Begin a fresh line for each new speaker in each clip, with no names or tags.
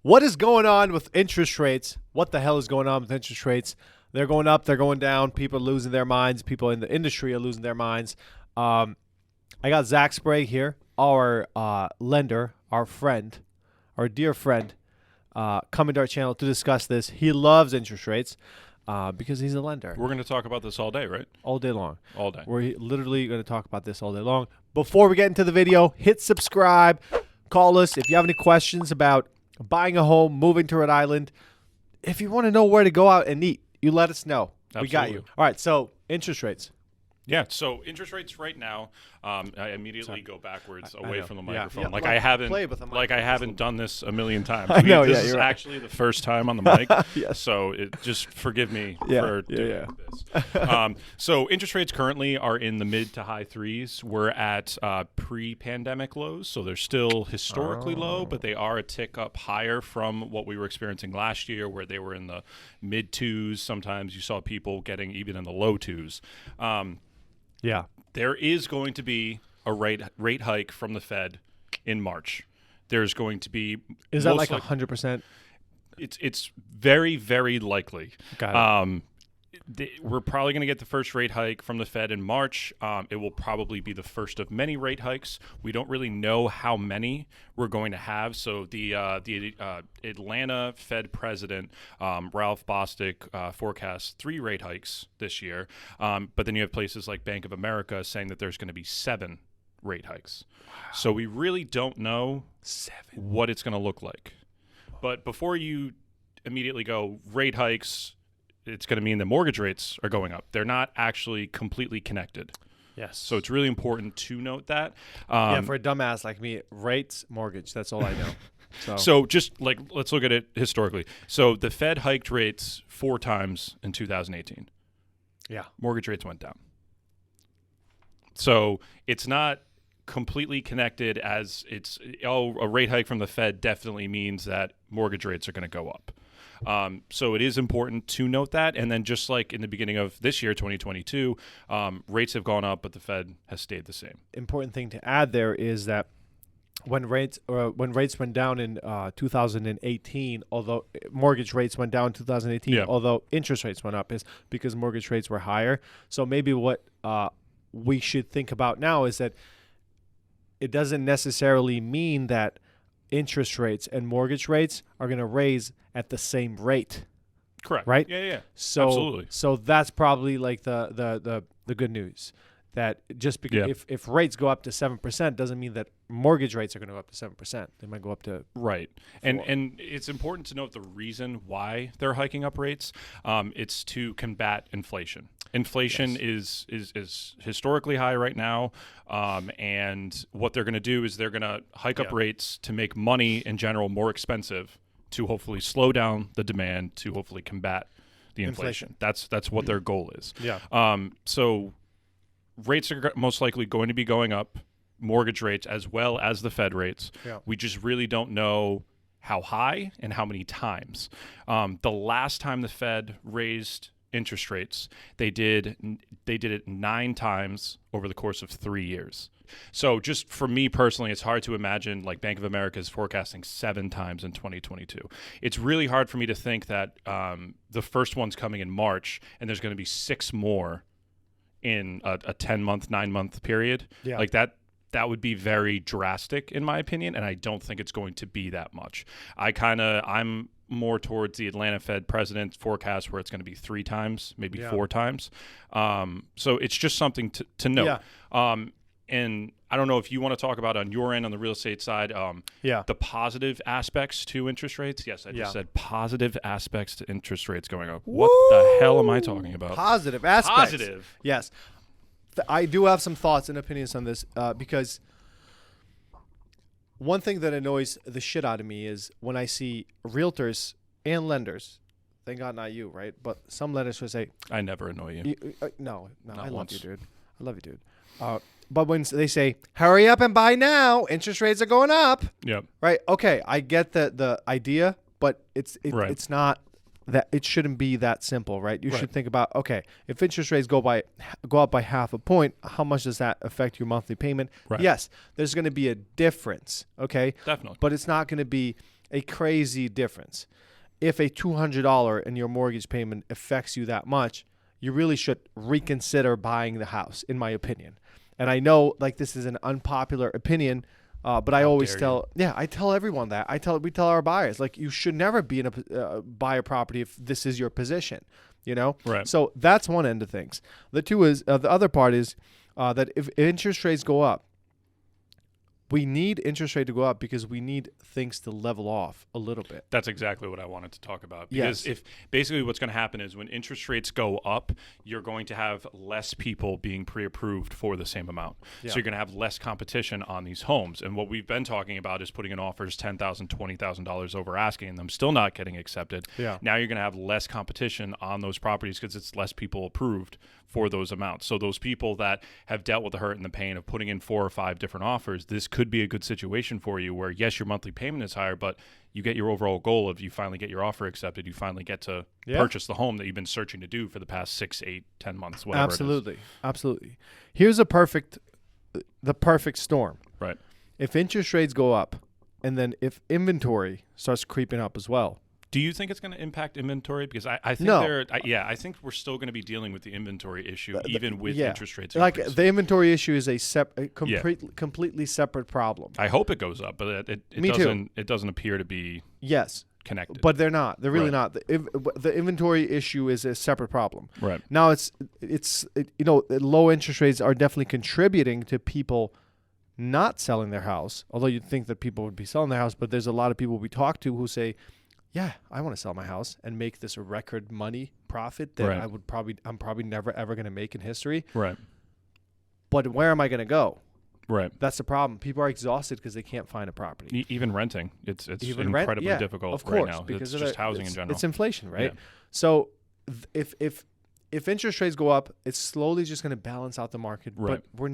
What is going on with interest rates? What the hell is going on with interest rates? They're going up. They're going down. People are losing their minds. People in the industry are losing their minds. I got Zach Sprague here, our lender, our friend, our dear friend, coming to our channel to discuss this. He loves interest rates because he's a lender.
We're going to talk about this all day, right?
All day long.
All day.
We're literally going to talk about this all day long. Before we get into the video, hit subscribe. Call us if you have any questions about buying a home, moving to Rhode Island. If you want to know where to go out and eat, you let us know.
Absolutely.
We got you. All right, so interest rates.
Yeah, so interest rates right now, I immediately go backwards away from the microphone.
Yeah.
Like
Play
I
with the
haven't done this a million times.
I know,
this
yeah,
is
you're right.
actually the first time on the mic.
Yes.
So just forgive me for doing this. So interest rates currently are in the mid to high threes. We're at pre-pandemic lows, so they're still historically low, but they are a tick up higher from what we were experiencing last year, where they were in the mid twos. Sometimes you saw people getting even in the low twos.
Yeah.
There is going to be a rate hike from the Fed in March. There's going to be
Is that like 100%?
It's very, very likely.
Got it.
We're probably going to get the first rate hike from the Fed in March. It will probably be the first of many rate hikes. We don't really know how many we're going to have. So the Atlanta Fed president, Ralph Bostic, forecasts 3 rate hikes this year. But then you have places like Bank of America saying that there's going to be 7 rate hikes. Wow. So we really don't know what it's going to look like. But before you immediately go rate hikes, it's going to mean that mortgage rates are going up. They're not actually completely connected.
Yes.
So it's really important to note that.
Yeah, for a dumbass like me, rates, mortgage, that's all I know.
So just like, let's look at it historically. So the Fed hiked rates 4 times in 2018.
Yeah.
Mortgage rates went down. So it's not completely connected as a rate hike from the Fed definitely means that mortgage rates are going to go up. So it is important to note that. And then just like in the beginning of this year, 2022, rates have gone up, but the Fed has stayed the same.
Important thing to add there is that when rates went down in 2018, although mortgage rates went down in 2018, although interest rates went up, is because mortgage rates were higher. So maybe what we should think about now is that it doesn't necessarily mean that interest rates and mortgage rates are going to raise at the same rate.
Correct.
Right?
Yeah.
So,
absolutely.
So that's probably like the good news. That just because if rates go up to 7% doesn't mean that mortgage rates are going to go up to 7%. They might go up to
right. And it's important to note the reason why they're hiking up rates. It's to combat inflation. Inflation is historically high right now, and what they're going to do is they're going to hike up rates to make money in general more expensive, to hopefully slow down the demand, to hopefully combat the inflation. That's what their goal is.
Yeah.
So rates are most likely going to be going up, mortgage rates as well as the Fed rates.
Yeah. We
just really don't know how high and how many times. The last time the Fed raised interest rates, they did it 9 times over the course of 3 years. So just for me personally, it's hard to imagine like Bank of America is forecasting 7 times in 2022. It's really hard for me to think that the first one's coming in March and there's going to be 6 more in a 10-month, 9-month period.
Yeah.
Like that would be very drastic in my opinion, and I don't think it's going to be that much. I'm more towards the Atlanta Fed president's forecast where it's going to be 3 times, maybe 4 times. So it's just something to note.
Yeah.
And I don't know if you want to talk about on your end on the real estate side, the positive aspects to interest rates. Yes, I just said positive aspects to interest rates going up. What the hell am I talking about?
Positive aspects.
Positive.
Yes. I do have some thoughts and opinions on this because one thing that annoys the shit out of me is when I see realtors and lenders, thank God not you, right? But some lenders will say,
I never annoy you.
No, I love you, dude. I love you, dude. But when they say, hurry up and buy now, interest rates are going up.
Yep.
Right? Okay, I get the idea, but it's not that it shouldn't be that simple, right? You should think about, okay, if interest rates go up by half a point, how much does that affect your monthly payment?
Right.
Yes, there's going to be a difference, okay?
Definitely.
But it's not going to be a crazy difference. If a $200 in your mortgage payment affects you that much, you really should reconsider buying the house, in my opinion. And I know, like, this is an unpopular opinion, but I always I tell everyone that. We tell our buyers, like, you should never be in buy a property if this is your position, you know?
Right.
So that's one end of things. The other part is that if interest rates go up, we need interest rate to go up because we need things to level off a little bit.
That's exactly what I wanted to talk about. Because if basically what's going to happen is when interest rates go up, you're going to have less people being pre-approved for the same amount. Yeah. So you're going to have less competition on these homes. And what we've been talking about is putting in offers $10,000, $20,000 over asking and them still not getting accepted.
Yeah.
Now you're going to have less competition on those properties because it's less people approved for those amounts. So those people that have dealt with the hurt and the pain of putting in 4 or 5 different offers, this could be a good situation for you where, yes, your monthly payment is higher, but you get your overall goal of you finally get your offer accepted. You finally get to purchase the home that you've been searching to do for the past 6, 8, 10 months, whatever
Absolutely.
it is.
Absolutely. Here's the perfect storm.
Right.
If interest rates go up and then if inventory starts creeping up as well.
Do you think it's going to impact inventory? Because I think
no.
I think we're still going to be dealing with the inventory issue even with interest rates.
Like the inventory issue is a completely separate problem.
I hope it goes up, but it doesn't appear to be connected.
But they're not. They're really not. The inventory issue is a separate problem.
Right.
Now low interest rates are definitely contributing to people not selling their house. Although you'd think that people would be selling their house, but there's a lot of people we talk to who say, yeah, I want to sell my house and make this a record money profit that I'm probably never ever going to make in history.
Right.
But where am I going to go?
Right.
That's the problem. People are exhausted because they can't find a property.
Even renting, it's
even
incredibly difficult
of course,
right now.
Because
it's just housing in general.
It's inflation, right?
Yeah.
So if interest rates go up, it's slowly just going to balance out the market.
Right.
But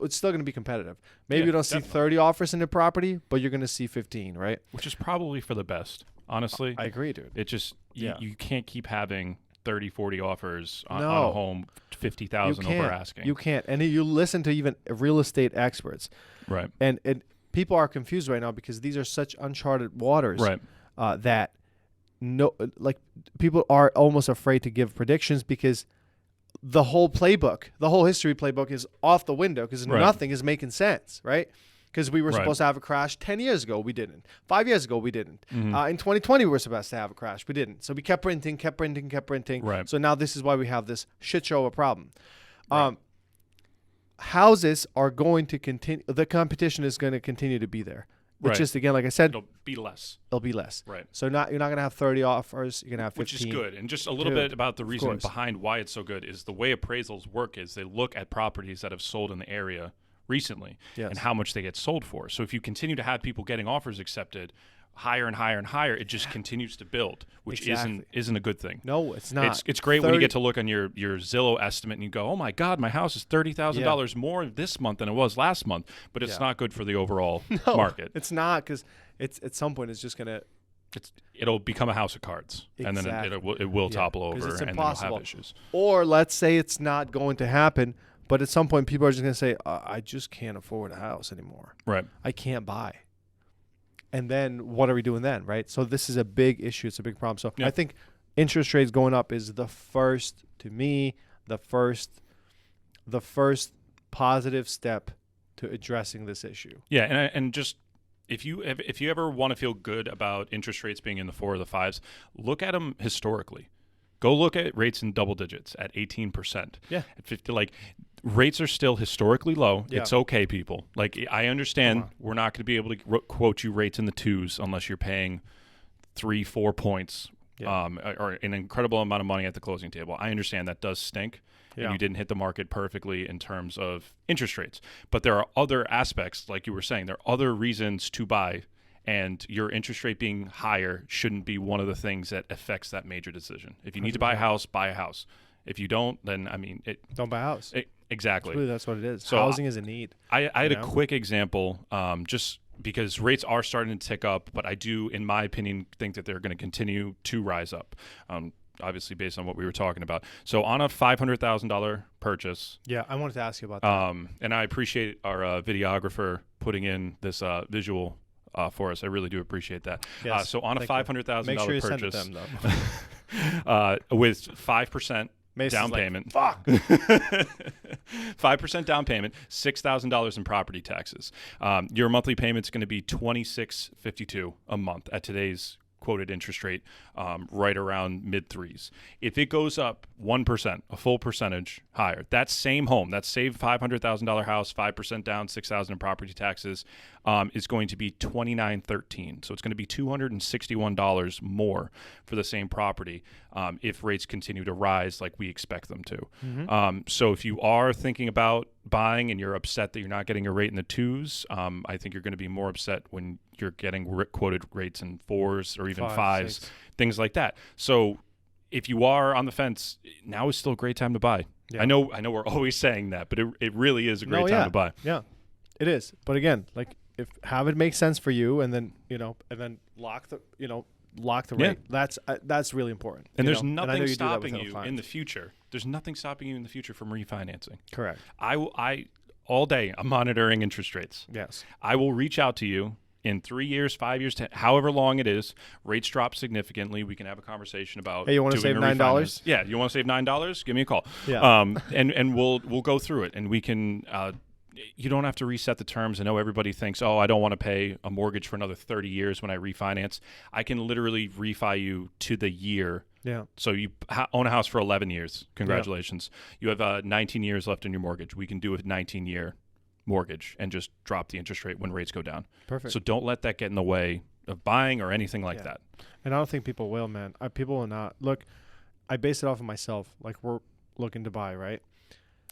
it's still going to be competitive. Maybe you don't see 30 offers in the property, but you're going to see 15, right?
Which is probably for the best. Honestly,
I agree, dude.
It just you can't keep having 30, 40 offers on a home, 50,000 over asking.
You can't. And you listen to even real estate experts.
Right.
And people are confused right now because these are such uncharted waters.
Right.
That people are almost afraid to give predictions because the whole history playbook is off the window because nothing is making sense, right? Because we were supposed to have a crash 10 years ago. We didn't. 5 years ago, we didn't.
Mm-hmm.
In 2020, we were supposed to have a crash. We didn't. So we kept printing.
Right.
So now this is why we have this shit show of a problem.
Right.
Houses are going to continue. The competition is going to continue to be there. It's just, again, like I said.
It'll be less.
Right. So you're not going to have 30 offers. You're going to have 15.
Which is good. And just a little bit about the reason behind why it's so good is the way appraisals work is they look at properties that have sold in the area recently and how much they get sold for. So if you continue to have people getting offers accepted higher and higher and higher, it just continues to build, which isn't a good thing.
No, it's not.
It's great when you get to look on your Zillow estimate and you go, oh my God, my house is $30,000 more this month than it was last month. But it's not good for the overall market.
It's not, because it's at some point it's just gonna
it'll become a house of cards, and then it will topple over,
it's
and
impossible.
then you'll have issues.
Or let's say it's not going to happen. But at some point, people are just going to say, I just can't afford a house anymore.
Right.
I can't buy. And then what are we doing then, right? So this is a big issue. It's a big problem. So I think interest rates going up is the first positive step to addressing this issue.
Yeah, and just if you ever want to feel good about interest rates being in the 4 or the 5s, look at them historically. Go look at rates in double digits at 18%.
Yeah.
At 50, rates are still historically low. Yeah. It's okay, people. I understand we're not going to be able to quote you rates in the 2s unless you're paying 3-4 points or an incredible amount of money at the closing table. I understand that does stink. Yeah. And you didn't hit the market perfectly in terms of interest rates. But there are other aspects, like you were saying, there are other reasons to buy. And your interest rate being higher shouldn't be one of the things that affects that major decision. If you need to buy a house, buy a house. If you don't, then,
don't buy a house.
Exactly.
That's what it is.
So
housing is a need.
I had a quick example, just because rates are starting to tick up, but I do, in my opinion, think that they're going to continue to rise up. Obviously, based on what we were talking about. So on a $500,000 purchase.
Yeah, I wanted to ask you about that.
And I appreciate our videographer putting in this visual for us. I really do appreciate that.
Yes,
so on a $500,000
make sure you
purchase,
send it them, though.
with 5% down payment,
fuck.
5% down payment, $6,000 in property taxes. Your monthly payment is going to be $26.52 a month at today's quoted interest rate, right around mid threes. If it goes up 1%, a full percentage higher, that same home, that same $500,000 house, 5% down, $6,000 in property taxes, is going to be $29.13. So it's going to be $261 more for the same property if rates continue to rise like we expect them to.
Mm-hmm.
So if you are thinking about buying and you're upset that you're not getting a rate in the twos, I think you're going to be more upset when you're getting quoted rates in fours or even fives,
6.
things like that. So if you are on the fence, now is still a great time to buy.
Yeah.
I know we're always saying that, but it really is a great time to buy.
Yeah, it is. But again, like, if have it make sense for you, and then lock the rate. That's really important.
And there's nothing stopping you in the future. There's nothing stopping you in the future from refinancing.
Correct.
I all day I'm monitoring interest rates.
Yes.
I will reach out to you in 3 years, 5 years, 10, however long it is. Rates drop significantly. We can have a conversation about.
Hey, you want to save $9?
Yeah, you want to save $9? Give me a call.
Yeah.
And we'll go through it, and we can. You don't have to reset the terms. I know everybody thinks, oh, I don't want to pay a mortgage for another 30 years when I refinance. I can literally refi you to the year.
Yeah.
So you own a house for 11 years. Congratulations. Yeah. You have 19 years left in your mortgage. We can do a 19-year mortgage and just drop the interest rate when rates go down.
Perfect.
So don't let that get in the way of buying or anything like that.
And I don't think people will, man. People will not. Look, I base it off of myself. Like, we're looking to buy, right?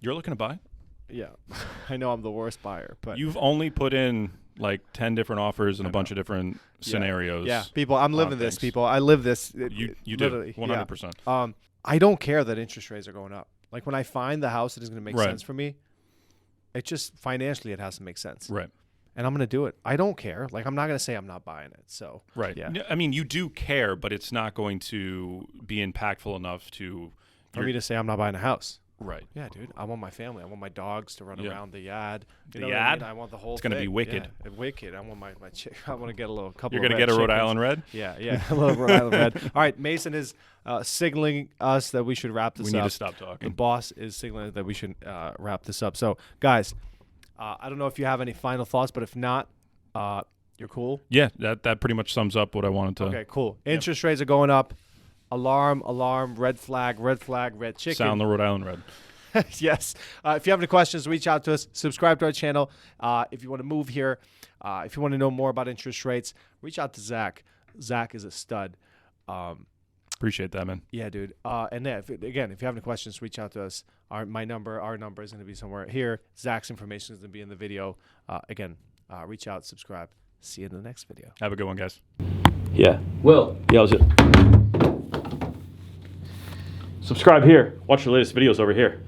You're looking to buy?
Yeah. I know I'm the worst buyer, but
you've only put in like 10 different offers and a bunch of different scenarios.
Yeah. People, I'm living this, people. I live this.
You do. 100%.
Yeah. I don't care that interest rates are going up. Like, when I find the house that is going to make sense for me, it just financially it has to make sense.
Right.
And I'm going to do it. I don't care. Like, I'm not going to say I'm not buying it. So,
right. Yeah. I mean, you do care, but it's not going to be impactful enough
for me to say I'm not buying a house.
Right.
Yeah, dude. I want my family. I want my dogs to run around the yard.
The yard?
I want the whole
It's going to be wicked.
Yeah, wicked. I want my chick. I want to get a couple
You're going to get a Rhode Island Red?
Yeah, a little Rhode Island Red. All right, Mason is signaling us that we should wrap this up.
We need to stop talking.
The boss is signaling that we should wrap this up. So, guys, I don't know if you have any final thoughts, but if not, you're cool?
Yeah, that pretty much sums up what I wanted to.
Okay, cool. Interest rates are going up. Alarm, red flag, red chicken.
Sound the Rhode Island Red.
Yes. If you have any questions, reach out to us. Subscribe to our channel. If you want to move here, if you want to know more about interest rates, reach out to Zach. Zach is a stud.
Appreciate that, man.
Yeah, dude. And then, if you have any questions, reach out to us. Our number is going to be somewhere here. Zach's information is going to be in the video. Reach out, subscribe. See you in the next video.
Have a good one, guys.
Yeah.
Will.
Yeah, how's it? Subscribe here. Watch the latest videos over here.